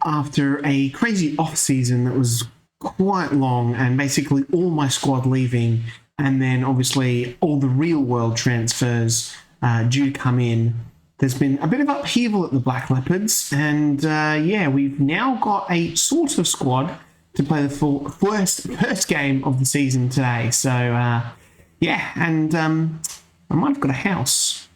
after a crazy off-season that was quite long and basically all my squad leaving, and then obviously all the real-world transfers due to come in. There's been a bit of upheaval at the Black Leopards, and we've now got a sort of squad to play the first game of the season today. So, I might have got a house.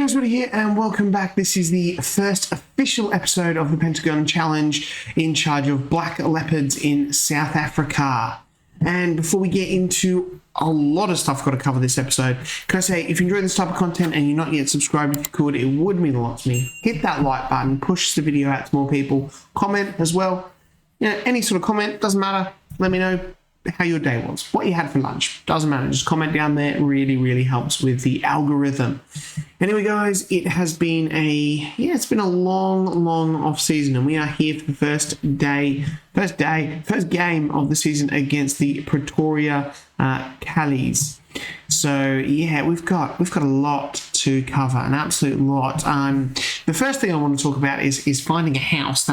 Everybody here and welcome back. This is the first official episode of the Pentagon Challenge in charge of Black Leopards in South Africa. And before we get into a lot of stuff I've got to cover this episode, can I say, if you enjoy this type of content and you're not yet subscribed, if you could, it would mean a lot to me. Hit that like button, push the video out to more people, comment as well. You know, any sort of comment, doesn't matter. Let me know how your day was, what you had for lunch, doesn't matter, just comment down there. It really helps with the algorithm. Anyway guys, it has been it's been a long off season, and we are here for the first game of the season against the Pretoria Callies. So yeah, we've got a lot to cover, an absolute lot. The first thing I want to talk about is finding a house.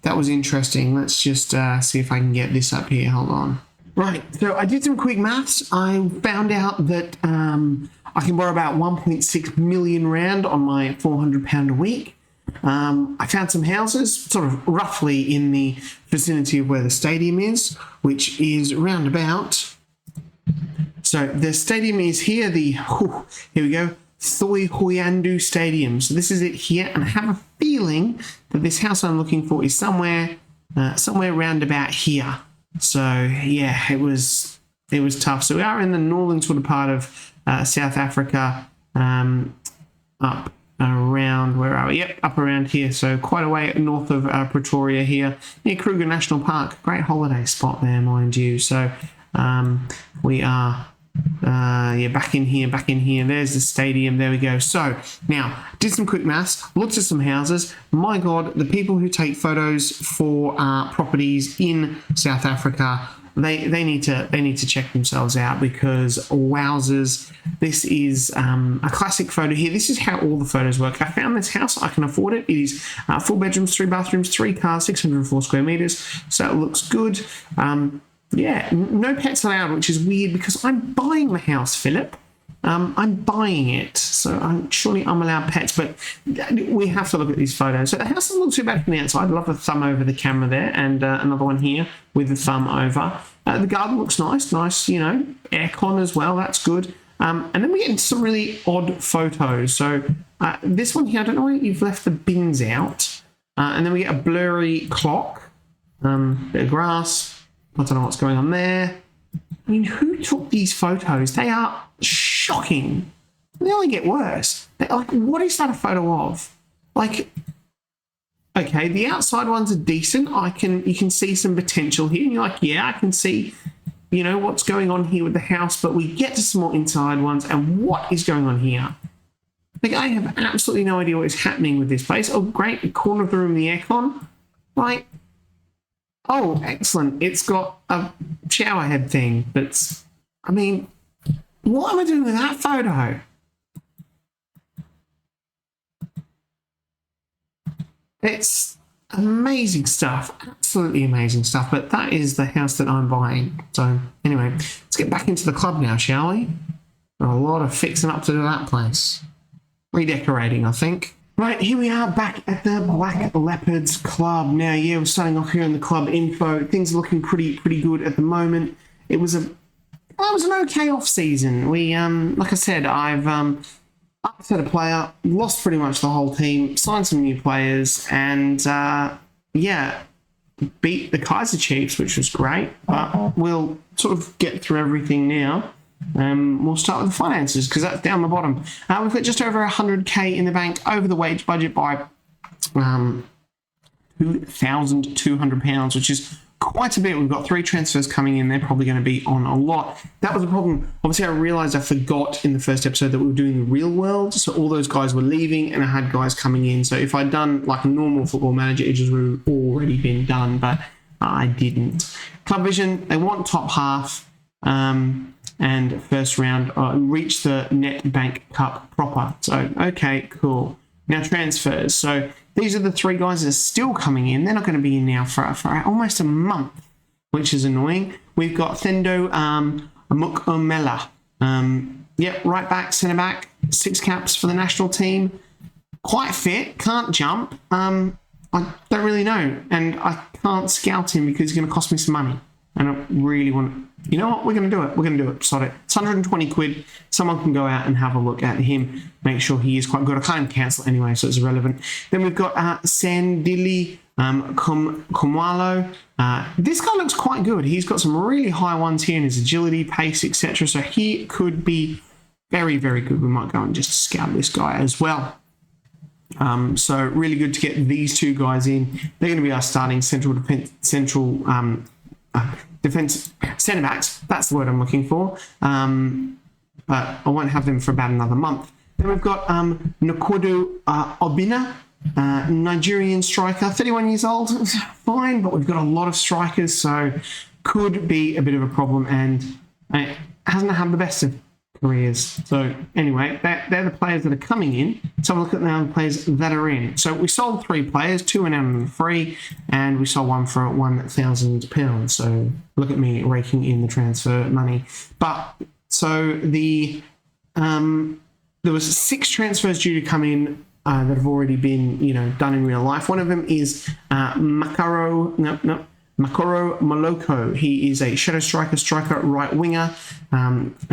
That was interesting. Let's just see if I can get this up here. Hold on. Right, so I did some quick maths. I found out that I can borrow about 1.6 million rand on my £400 a week. I found some houses, sort of roughly in the vicinity of where the stadium is, which is round about. So the stadium is here. Here we go. Thohoyandou Stadium. So this is it here, and I have a feeling that this house I'm looking for is somewhere round about here. So yeah, it was tough. So we are in the northern sort of part of South Africa, up around, where are we? Yep, up around here. So quite a way north of Pretoria here, near Kruger National Park. Great holiday spot there, mind you. So we are. Back in here. There's the stadium. There we go. So now, did some quick maths, looked at some houses. My God, the people who take photos for properties in South Africa, they need to check themselves out, because wowzers, this is a classic photo here. This is how all the photos work. I found this house. I can afford it. It is 4 bedrooms, 3 bathrooms, 3 cars, 604 square meters. So it looks good. Yeah, no pets allowed, which is weird because I'm buying the house, Philip. I'm buying it, so surely I'm allowed pets, but we have to look at these photos. So the house doesn't look too bad from the outside. I love the thumb over the camera there, and another one here with the thumb over. The garden looks nice, aircon as well, that's good. And then we get into some really odd photos. So this one here, I don't know why you've left the bins out. And then we get a blurry clock, bit of grass. I don't know what's going on there. I mean, who took these photos? They are shocking. They only get worse. What is that a photo of? Okay, the outside ones are decent. You can see some potential here. And you're like, yeah, I can see, what's going on here with the house. But we get to some more inside ones, and what is going on here? I have absolutely no idea what is happening with this place. Oh, great, the corner of the room, the aircon. Oh, excellent. It's got a shower head thing what am I doing with that photo? It's amazing stuff. Absolutely amazing stuff. But that is the house that I'm buying. So anyway, let's get back into the club now, shall we? Got a lot of fixing up to do that place. Redecorating, I think. Right, here we are back at the Black Leopards Club. Now, yeah, we're starting off here in the club info. Things are looking pretty good at the moment. It was an okay off season. We, like I said, I've upset a player, lost pretty much the whole team, signed some new players, and beat the Kaiser Chiefs, which was great. But we'll sort of get through everything now. We'll start with the finances, because that's down the bottom. We've got just over 100k in the bank, over the wage budget by £2,200, which is quite a bit. We've got 3 transfers coming in. They're probably going to be on a lot. That was a problem. Obviously, I realized I forgot in the first episode that we were doing the real world. So all those guys were leaving and I had guys coming in. So if I'd done like a normal Football Manager, it just would have already been done, but I didn't. Club Vision, they want top half and first round, reach the Net Bank Cup proper. So, okay, cool. Now transfers. So these are the 3 guys that are still coming in. They're not going to be in now for almost a month, which is annoying. We've got Thendo Mukomela. Yep, right back, centre back, 6 caps for the national team. Quite fit, can't jump. I don't really know. And I can't scout him because he's going to cost me some money. I don't really want to. You know what? We're going to do it. We're going to do it. Sod it. It's 120 quid. Someone can go out and have a look at him. Make sure he is quite good. I can't cancel anyway, so it's irrelevant. Then we've got Sandili Komwalo. This guy looks quite good. He's got some really high ones here in his agility, pace, etc. So he could be very, very good. We might go and just scout this guy as well. So really good to get these 2 guys in. They're going to be our starting defense centre backs. That's the word I'm looking for. But I won't have them for about another month. Then we've got Nkodu Obina, Nigerian striker, 31 years old. Fine, but we've got a lot of strikers, so could be a bit of a problem, and hasn't had the best of careers. So anyway, they're the players that are coming in. So we'll look at now the players that are in. So we sold 3 players, 2 went out on free, and we sold 1 for £1,000. So look at me raking in the transfer money. But so there was 6 transfers due to come in that have already been done in real life. One of them is Makoro Moloko. He is a shadow striker, right winger.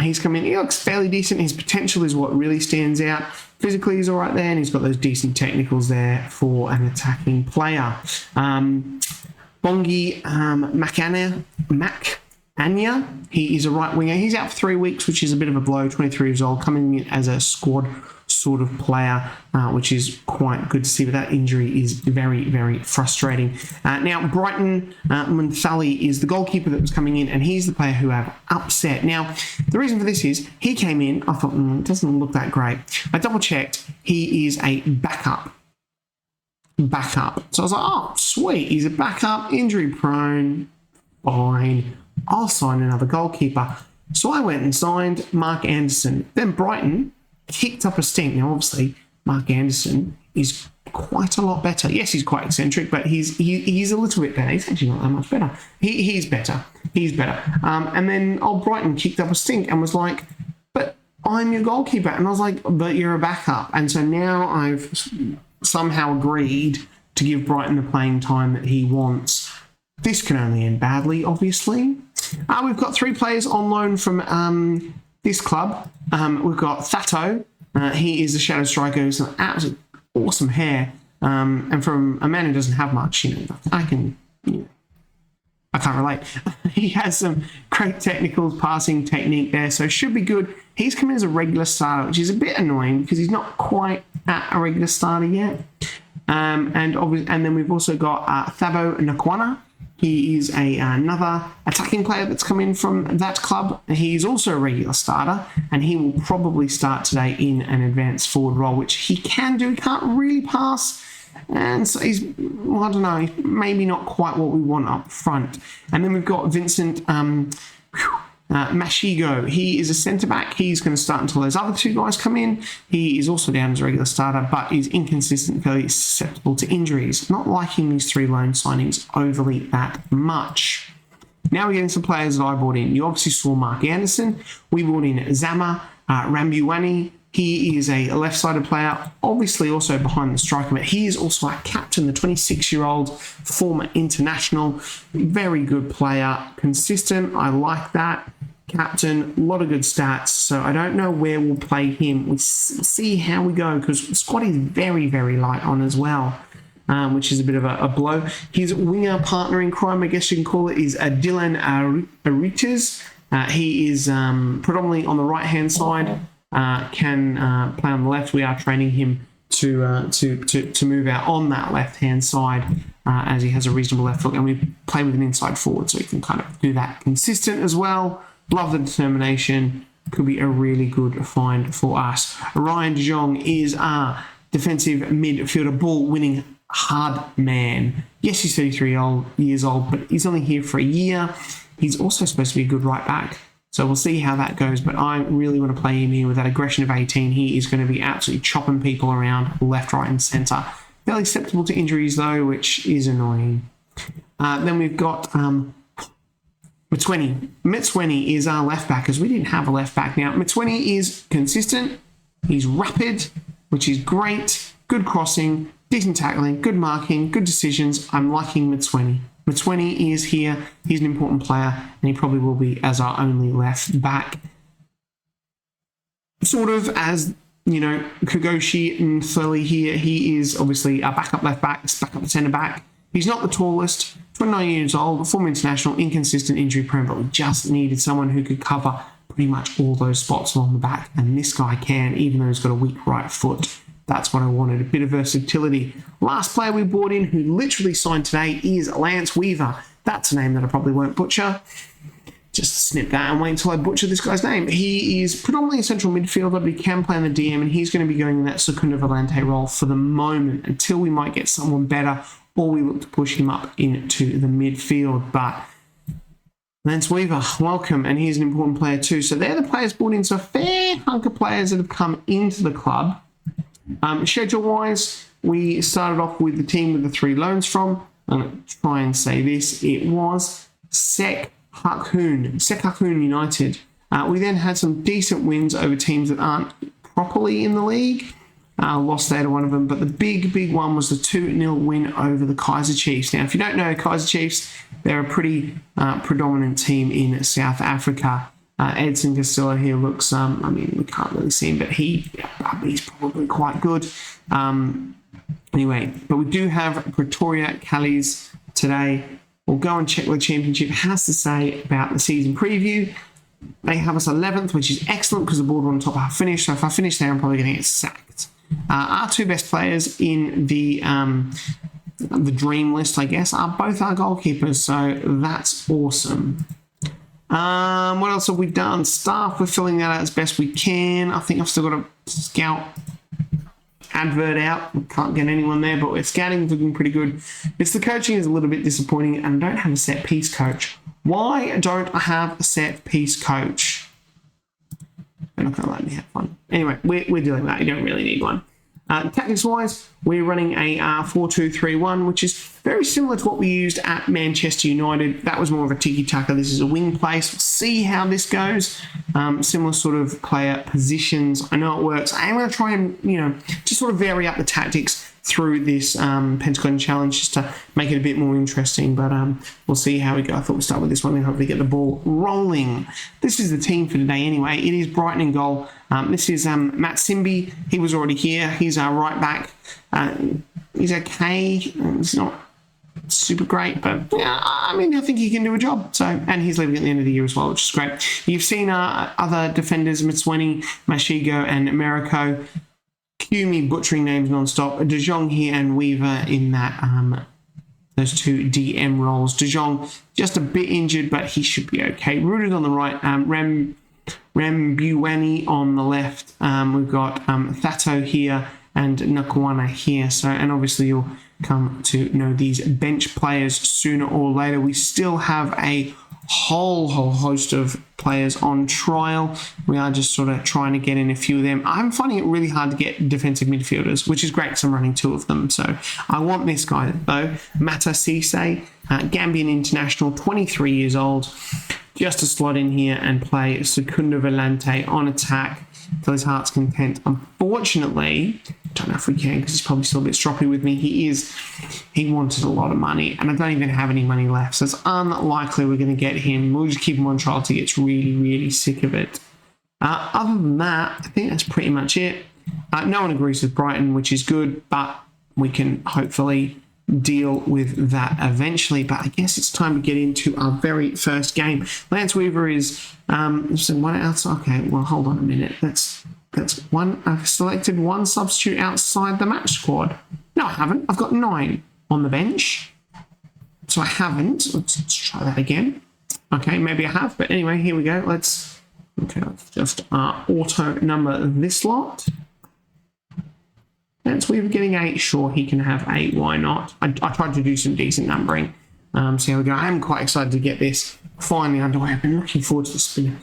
He's come in. He looks fairly decent. His potential is what really stands out. Physically, he's all right there, and he's got those decent technicals there for an attacking player. Bongi Macania. He is a right winger. He's out for 3 weeks, which is a bit of a blow. 23 years old, coming in as a squad sort of player, which is quite good to see, but that injury is very, very frustrating. Now, Brighton Munthali is the goalkeeper that was coming in, and he's the player who have upset. Now, the reason for this is he came in, I thought, it doesn't look that great. I double-checked, he is a backup. So I was like, oh, sweet, he's a backup, injury-prone, fine, I'll sign another goalkeeper. So I went and signed Mark Anderson. Then Brighton kicked up a stink. Now, obviously, Mark Anderson is quite a lot better. Yes, he's quite eccentric, but he's a little bit better. He's actually not that much better. He's better. And then old Brighton kicked up a stink and was like, but I'm your goalkeeper. And I was like, but you're a backup. And so now I've somehow agreed to give Brighton the playing time that he wants. This can only end badly, obviously. We've got 3 players on loan from this club. We've got Thato. He is a shadow striker who's an absolute awesome hair. And from a man who doesn't have much, I can't relate. He has some great technicals, passing technique there, so should be good. He's come in as a regular starter, which is a bit annoying because he's not quite at a regular starter yet. And then we've also got Thabo Nakwana. He is another attacking player that's come in from that club. He's also a regular starter, and he will probably start today in an advanced forward role, which he can do. He can't really pass, and so he's, well, I don't know, maybe not quite what we want up front. And then we've got Vincent Mashigo. He is a centre-back. He's going to start until those other 2 guys come in. He is also down as a regular starter, but is inconsistent, fairly susceptible to injuries. Not liking these 3 loan signings overly that much. Now we're getting some players that I brought in. You obviously saw Mark Anderson. We brought in Zama Rambuwani. He is a left-sided player, obviously also behind the striker, but he is also our captain, the 26-year-old former international. Very good player, consistent. I like that. Captain, a lot of good stats, so I don't know where we'll play him. We'll see how we go, because the squad is very, very light on as well, which is a bit of a blow. His winger partner in crime, I guess you can call it, is Dylan Ariches. He is predominantly on the right-hand side, can play on the left. We are training him to move out on that left-hand side as he has a reasonable left foot, and we play with an inside forward, so he can kind of do that consistent as well. Love the determination. Could be a really good find for us. Ryan de Jong is our defensive midfielder, ball-winning hard man. Yes, he's 33 years old, but he's only here for a year. He's also supposed to be a good right back. So we'll see how that goes, but I really want to play him here with that aggression of 18. He is going to be absolutely chopping people around left, right, and centre. Fairly susceptible to injuries, though, which is annoying. Then we've got Metsweni. Metsweni is our left back, because we didn't have a left back. Now, Metsweni is consistent. He's rapid, which is great. Good crossing, decent tackling, good marking, good decisions. I'm liking Metsweni. Metsweni is here. He's an important player, and he probably will be as our only left back. Sort of as, you know, Kogoshi and Thurley here. He is obviously our backup left back, backup centre back. He's not the tallest, 29 years old, former international, inconsistent, injury prone, but we just needed someone who could cover pretty much all those spots along the back, and this guy can, even though he's got a weak right foot. That's what I wanted, a bit of versatility. Last player we brought in, who literally signed today, is Lance Weaver. That's a name that I probably won't butcher. Just snip that and wait until I butcher this guy's name. He is predominantly a central midfielder, but he can play in the DM, and he's going to be going in that Secunda Volante role for the moment, until we might get someone better, or we look to push him up into the midfield. But Lance Weaver, welcome, and he's an important player too. So they're the players brought in, so a fair hunk of players that have come into the club. Schedule-wise, we started off with the team with the 3 loans from. I'm going to try and say this. It was Sekhakun United. We then had some decent wins over teams that aren't properly in the league. Lost there to one of them, but the big one was the 2-0 win over the Kaiser Chiefs. Now, if you don't know Kaiser Chiefs, they're a pretty predominant team in South Africa. Edson Castillo here looks, I mean, we can't really see him, but he's probably quite good. Anyway, but we do have Pretoria Callies today. We'll go and check what the championship has to say about the season preview. They have us 11th, which is excellent because the board on top of our finish. So if I finish there, I'm probably going to get sacked. Our 2 best players in the dream list, I guess, are both our goalkeepers. So that's awesome. What else have we done? Staff, we're filling that out as best we can. I think I've still got a scout advert out. We can't get anyone there, but we're scouting, looking pretty good. It's the coaching is a little bit disappointing, and I don't have a set piece coach. Why don't I have a set piece coach? They're not going to let me have fun. Anyway, we're dealing with that. You don't really need one. Tactics-wise, we're running a 4-2-3-1, which is very similar to what we used at Manchester United. That was more of a tiki-taka. This is a wing place. We'll see how this goes. Similar sort of player positions. I know it works. I am going to try and, just sort of vary up the tactics through this Pentagon challenge just to make it a bit more interesting, but we'll see how we go. I thought we'd start with this one and hopefully get the ball rolling. This is the team for today anyway. It is Brighton in goal. This is Matt Simbi. He was already here. He's our right back. He's okay. He's not super great, but yeah, I mean, I think he can do a job. So, and he's leaving at the end of the year as well, which is great. You've seen our other defenders, Mitsweni, Mashigo, and Americo. Cue me butchering names non-stop. De Jong here and Weaver in that those 2 DM roles. De Jong just a bit injured, but he should be okay. Rooted on the right. Rembuwani on the left. We've got Thato here and Nakwana here. So, and obviously you'll come to know these bench players sooner or later. We still have a whole host of players on trial. We are just sort of trying to get in a few of them. I'm finding it really hard to get defensive midfielders, which is great because I'm running 2 of them. So I want this guy though, Mata Cisse, Gambian international, 23 years old, just to slot in here and play Secunda Volante on attack till his heart's content. Unfortunately, don't know if we can because he's probably still a bit stroppy with me. He wanted a lot of money and I don't even have any money left, so it's unlikely we're going to get him. We'll just keep him on trial till he gets really sick of it. Other than that, I think that's pretty much it. No one agrees with Brighton, which is good, but we can hopefully deal with that eventually. But I guess it's time to get into our very first game. Lance Weaver is what else? Okay, well, hold on a minute. Let's That's one. I've selected one substitute outside the match squad. No, I haven't. I've got 9 on the bench. So I haven't. Let's try that again. Okay, maybe I have. But anyway, here we go. Let's just auto number this lot. That's weird getting 8. Sure, he can have 8. Why not? I tried to do some decent numbering. So here we go. I am quite excited to get this finally underway. I've been looking forward to this. It's been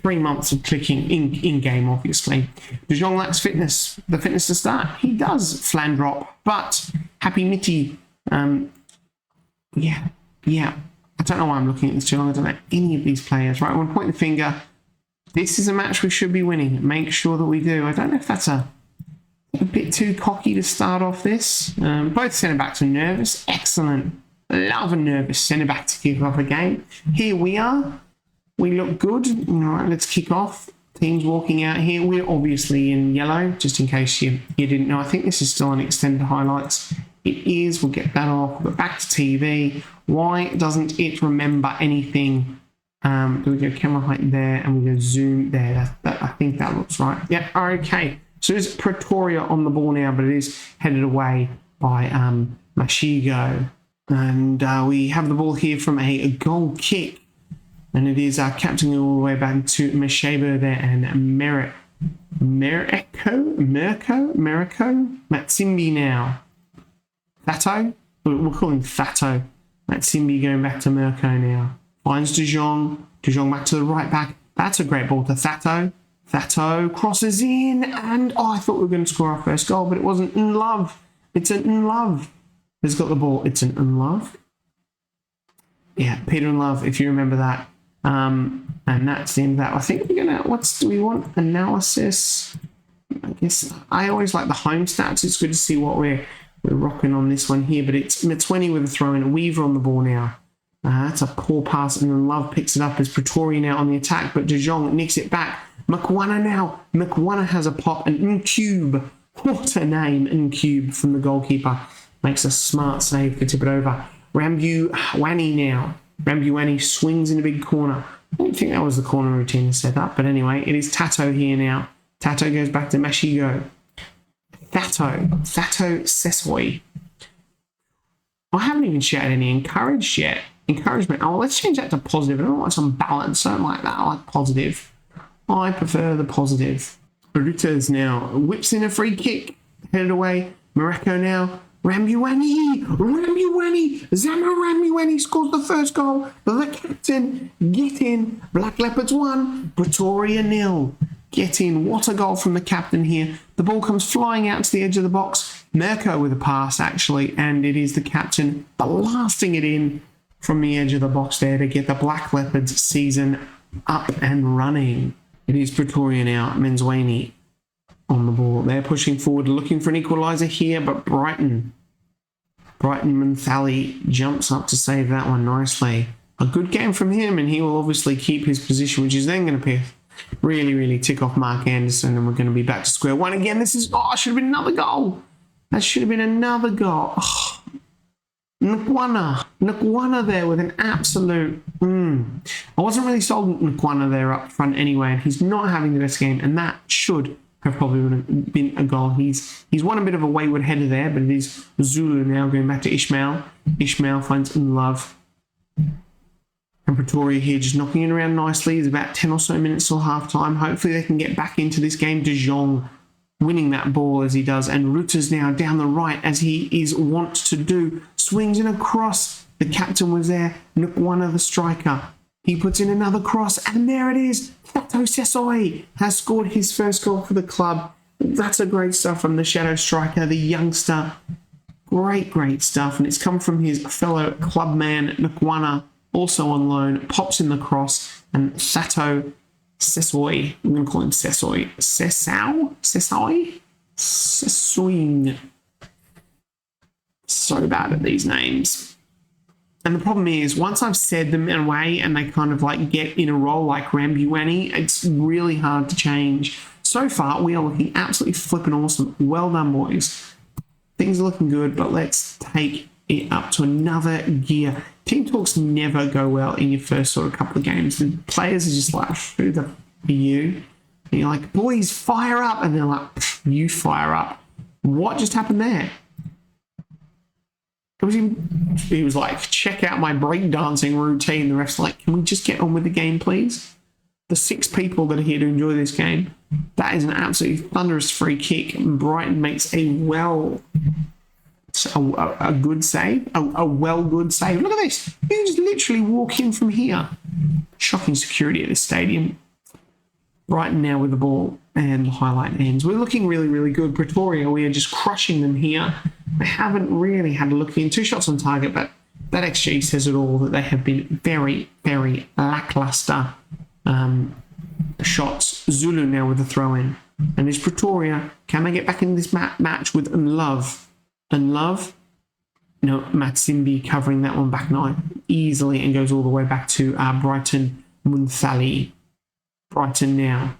3 months of clicking in-game, obviously. De Jong lacks fitness. The fitness to start. He does flan drop, but Happy Mitty, yeah. I don't know why I'm looking at this too long. I don't know any of these players. Right, I want to point the finger. This is a match we should be winning. Make sure that we do. I don't know if that's a bit too cocky to start off this. Both centre-backs are nervous. Excellent. Love a nervous centre-back to kick off a game. Here we are. We look good. All right, let's kick off. Teams walking out here. We're obviously in yellow, just in case you didn't know. I think this is still on extended highlights. It is. We'll get that off. We'll go back to TV. Why doesn't it remember anything? Do we go camera height there and we go zoom there? I think that looks right. Yeah, okay. So it's Pretoria on the ball now, but it is headed away by Mashigo. And we have the ball here from a goal kick. And it is captaining all the way back to Mashaba there and Merco, Matsimbi now. Thato? We'll call him Thato. Matsimbi going back to Merco now. Finds De Jong. De Jong back to the right back. That's a great ball to Thato. Thato crosses in and I thought we were going to score our first goal, but it wasn't. Love. It's an Love. Has got the ball. It's an Love. Yeah, Peter and Love, if you remember that. And that's the end of that. I think we're gonna. Do we want? Analysis. I guess I always like the home stats. It's good to see what we're rocking on this one here. But it's Mtweni with a throw in. Weaver on the ball now. That's a poor pass, and then Love picks it up as Pretoria now on the attack, but De Jong nicks it back. Mkwana now. Mkwana has a pop, and Ncube. What a name, Ncube from the goalkeeper. Makes a smart save to tip it over. Rambuwani now. Rambuwani swings in a big corner. I don't think that was the corner routine set up, but anyway, it is Tato here now. Tato goes back to Mashigo. Thato Sesoi. I haven't even shouted any encouragement. Oh, let's change that to positive. I don't want some balance. I don't like that. I like positive. I prefer the positive. Barutas now whips in a free kick. Headed away. Morocco now. Rambuwani! Zama Rambuwani scores the first goal. The captain, get in. Black Leopards 1, Pretoria 0. Get in. What a goal from the captain here. The ball comes flying out to the edge of the box. Mirko with a pass, actually, and it is the captain blasting it in from the edge of the box there to get the Black Leopards season up and running. It is Pretoria now. Menzweni on the ball. They're pushing forward, looking for an equaliser here, but Brighton Manthali jumps up to save that one nicely. A good game from him, and he will obviously keep his position, which is then going to really tick off Mark Anderson, and we're going to be back to square one again. This is, should have been another goal. That should have been another goal. Oh, Nkwana there with an absolute... I wasn't really sold on Nkwana there up front anyway, and he's not having the best game, and that should have probably been a goal. He's won a bit of a wayward header there, but it is Zulu now going back to Ishmael. Ishmael finds Love. And Pretoria here just knocking it around nicely. It's about 10 or so minutes till half-time. Hopefully they can get back into this game. De Jong winning that ball as he does. And Reuters now down the right as he is wont to do. Swings in a cross. The captain was there. Nkwana the striker. He puts in another cross, and there it is. Tato Sesoi has scored his first goal for the club. That's a great stuff from the shadow striker, the youngster. Great stuff, and it's come from his fellow clubman, Nkwana, also on loan. Pops in the cross, and Tato Sesoi, I'm going to call him Sesoi. Sesoi? So bad at these names. And the problem is, once I've said them in a way and they kind of like get in a role like Rambuwani, it's really hard to change. So far, we are looking absolutely flipping awesome. Well done, boys. Things are looking good, but let's take it up to another gear. Team talks never go well in your first sort of couple of games. The players are just like, who the f are you? And you're like, boys, fire up. And they're like, you fire up. What just happened there? He was like, check out my breakdancing routine. The ref's like, can we just get on with the game, please? The 6 people that are here to enjoy this game. That is an absolutely thunderous free kick. Brighton makes a good save. A good save. Look at this. You can just literally walk in from here. Shocking security at this stadium. Brighton now with the ball, and the highlight ends. We're looking really, really good. Pretoria, we are just crushing them here. They haven't really had a look in. 2 shots on target, but that XG says it all, that they have been very, very lackluster shots. Zulu now with the throw-in. And it's Pretoria. Can they get back in this match with Unlove? Unlove? No, Matsimbi covering that one back 9 easily and goes all the way back to Brighton Munthali. Brighton now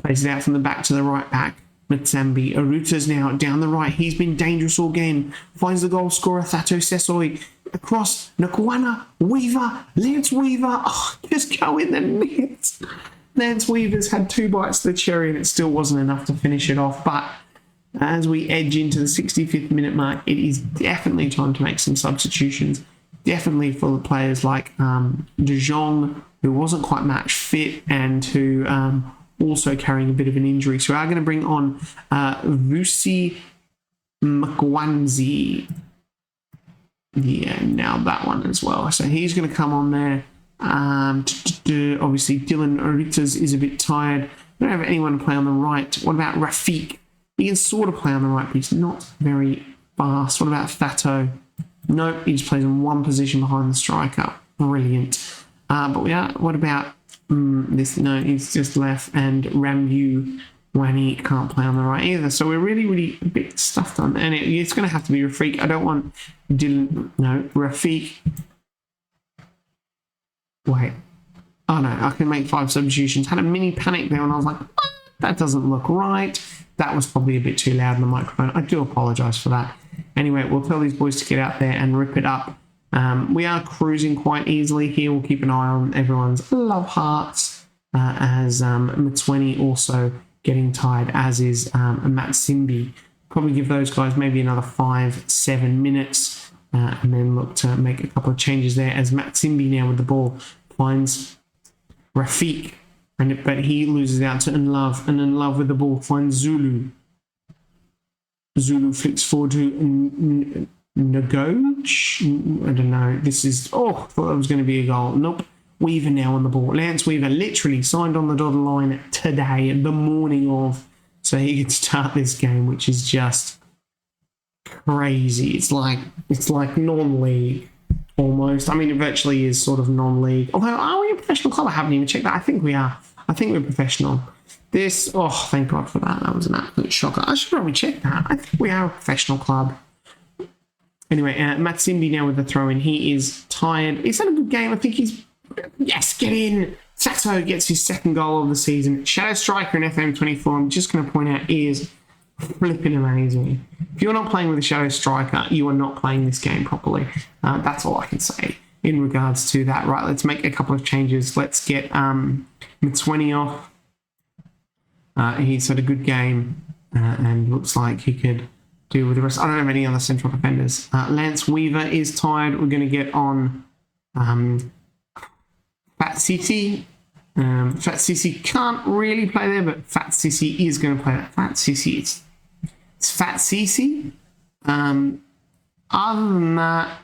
plays it out from the back to the right back. Matsambi. Aruta's now down the right. He's been dangerous all game. Finds the goal scorer, Thato Sesoi. Across, Nakwana, Weaver, Lance Weaver. Oh, just go in the net. Lance Weaver's had 2 bites of the cherry and it still wasn't enough to finish it off. But as we edge into the 65th minute mark, it is definitely time to make some substitutions. Definitely for the players like De Jong, who wasn't quite match fit and who also carrying a bit of an injury. So we are going to bring on Vusi Mkwanzi. Yeah, now that one as well. So he's going to come on there. Obviously, Dylan Aritas is a bit tired. We don't have anyone to play on the right. What about Rafiq? He can sort of play on the right, but he's not very fast. What about Thato? Nope, he just plays in one position behind the striker. Brilliant. But we are. What about this? No, he's just left. And Rambu Wani can't play on the right either. So we're really, really a bit stuffed on. And it's going to have to be Rafiq. I don't want Dylan. No, Rafiq. Wait. Oh no, I can make 5 substitutions. Had a mini panic there and I was like, that doesn't look right. That was probably a bit too loud in the microphone. I do apologise for that. Anyway, we'll tell these boys to get out there and rip it up. We are cruising quite easily here. We'll keep an eye on everyone's love hearts as Mtsweni also getting tired, as is Matt Simbi. Probably give those guys maybe another 5-7 minutes and then look to make a couple of changes there as Matt Simbi now with the ball finds Rafiq, but he loses out to Unlove, and Unlove with the ball finds Zulu. Zulu flicks forward to Ngoj. I don't know. This is... Oh, I thought that was going to be a goal. Nope. Weaver now on the ball. Lance Weaver literally signed on the dotted line today, the morning of, so he could start this game, which is just crazy. It's like non-league almost. I mean, it virtually is sort of non-league. Although, are we a professional club? I haven't even checked that. I think we are. I think we're professional. This, oh, thank God for that. That was an absolute shocker. I should probably check that. I think we are a professional club. Anyway, Matsimbi now with the throw-in. He is tired. He's had a good game. I think he's... Yes, get in! Sato gets his 2nd goal of the season. Shadow Striker in FM24, I'm just going to point out, is flipping amazing. If you're not playing with a Shadow Striker, you are not playing this game properly. That's all I can say in regards to that. Right, let's make a couple of changes. Let's get Mtsweni off. He's had a good game and looks like he could do with the rest. I don't have any other central defenders. Lance Weaver is tired. We're going to get on Fat Sissy. Fat Sissy can't really play there, but Fat Sissy is going to play that. Fat Sissy, it's Fat Sissy. Other than that,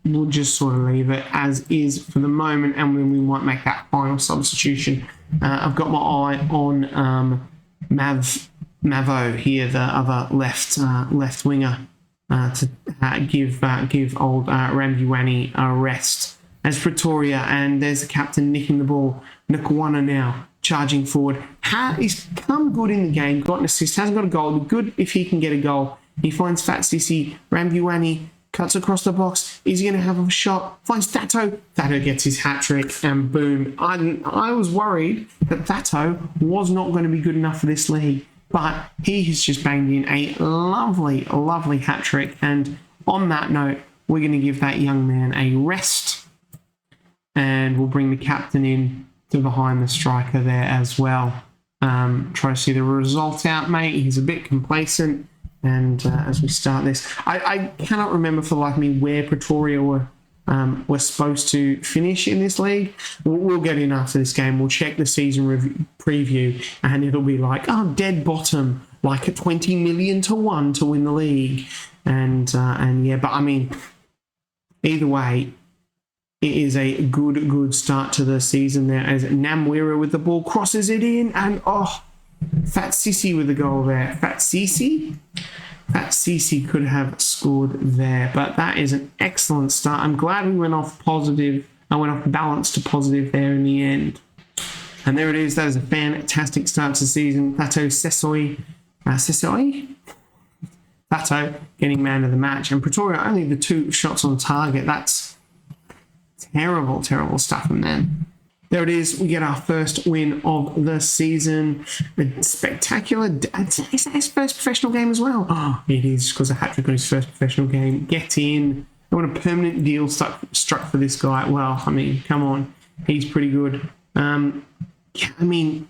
we'll just sort of leave it as is for the moment, and then we might make that final substitution. I've got my eye on Mavo here, the other left winger, to give old Rambuwani a rest. As Pretoria, and there's the captain nicking the ball. Nkwana now charging forward. He's come good in the game, got an assist, hasn't got a goal. It'd be good if he can get a goal. He finds Fat Sissy. Rambuwani cuts across the box. Is he going to have a shot? Finds Thato. Thato gets his hat-trick, and boom. I was worried that Thato was not going to be good enough for this league, but he has just banged in a lovely, lovely hat-trick. And on that note, we're going to give that young man a rest. And we'll bring the captain in to behind the striker there as well. Try to see the results out, mate. He's a bit complacent. And as we start this, I cannot remember for the life of me where Pretoria were supposed to finish in this league. We'll get in after this game. We'll check the season preview, and it'll be like, oh, dead bottom, like at 20 million to 1 to win the league. And yeah, but I mean, either way, it is a good start to the season there as Namwira with the ball crosses it in, and oh, Fat Sissy with the goal there. Fat Sissy could have scored there, but that is an excellent start. I'm glad we went off positive. I went off balance to positive there in the end. And there it is. That is a fantastic start to the season. Fato Fato getting man of the match, and Pretoria only the 2 shots on target. That's terrible stuff from them. There it is. We get our first win of the season. A spectacular. Is that his first professional game as well? Oh, it is, because a hat-trick on his first professional game. Get in. I want a permanent deal struck for this guy. Well, I mean, come on. He's pretty good. Yeah, I mean,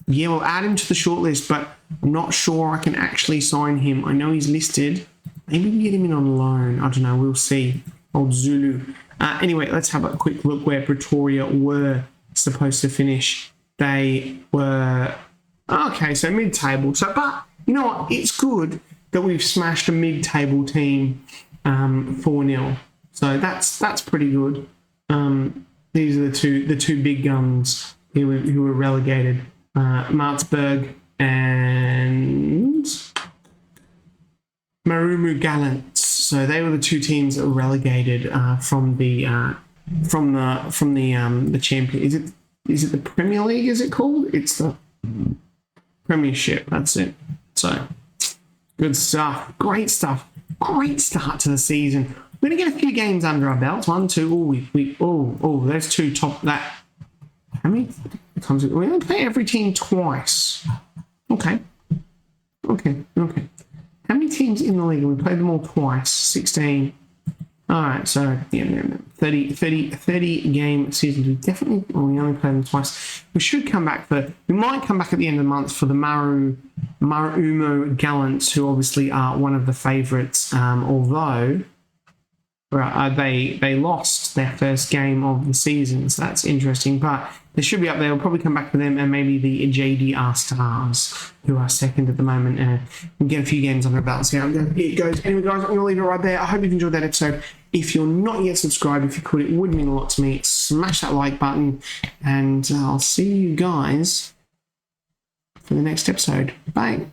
yeah, we'll add him to the shortlist, but I'm not sure I can actually sign him. I know he's listed. Maybe we can get him in on loan. I don't know. We'll see. Old Zulu. Anyway, let's have a quick look where Pretoria were supposed to finish. They were... Okay, so mid-table. So, but, you know what? It's good that we've smashed a mid-table team 4-0. So that's pretty good. These are the two big guns who were relegated. Maritzburg and Marumu Gallants. So they were the 2 teams that were relegated from the champion. Is it the Premier League? Is it called? It's the Premiership. That's it. So good stuff. Great stuff. Great start to the season. We're gonna get a few games under our belts. 1, 2. There's 2 top. That how many times we only play every team twice? Okay. How many teams in the league? We played them all twice. 16. All right, so yeah, 30 game season. We definitely, we only played them twice. We might come back at the end of the month for the Marumo Gallants, who obviously are one of the favourites, although they lost their first game of the season, so that's interesting. But they should be up there. We'll probably come back for them, and maybe the JDR Stars, who are second at the moment. We'll get a few games under our belt. See how it goes. Anyway, guys, I'm going to leave it right there. I hope you've enjoyed that episode. If you're not yet subscribed, if you could, it would mean a lot to me. Smash that like button, and I'll see you guys for the next episode. Bye.